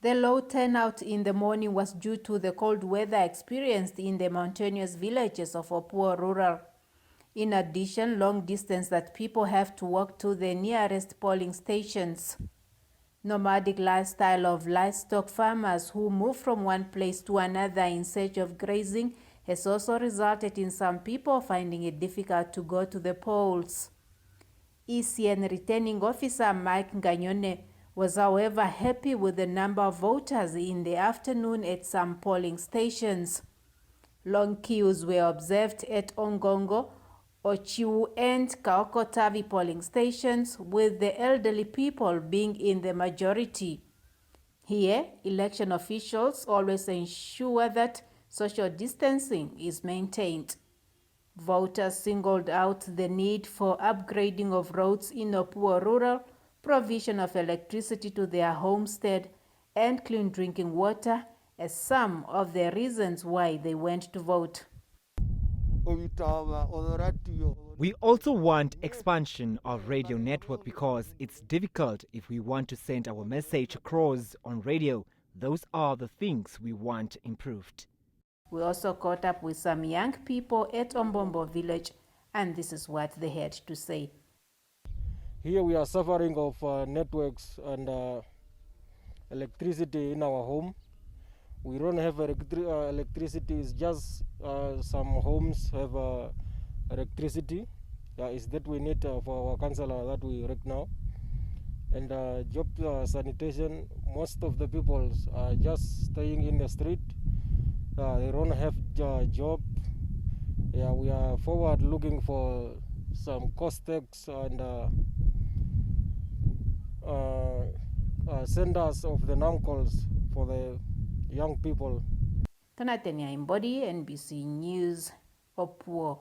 The low turnout in the morning was due to the cold weather experienced in the mountainous villages of Opuwo Rural. In addition, long distance that people have to walk to the nearest polling stations. Nomadic lifestyle of livestock farmers who move from one place to another in search of grazing has also resulted in some people finding it difficult to go to the polls. ECN returning officer Mike Nganyone was however happy with the number of voters in the afternoon at some polling stations. Long queues were observed at Ongongo, Ochiwu and Kaokotavi polling stations, with the elderly people being in the majority. Here, election officials always ensure that social distancing is maintained. Voters singled out the need for upgrading of roads in Opuwo Rural, provision of electricity to their homestead, and clean drinking water as some of the reasons why they went to vote. We also want expansion of radio network because it's difficult if we want to send our message across on radio. Those are the things we want improved. We also caught up with some young people at Ombombo village, and this is what they had to say. Here we are suffering of networks and electricity in our home. We don't have electricity, it's just some homes have electricity. Is that we need for our councillor that we right now. And job sanitation, most of the people are just staying in the street. They don't have job. Yeah, we are forward looking for some cost tax and centers of the non-calls for the young people. Tonatenia Imbodi, NBC News, Opuwo.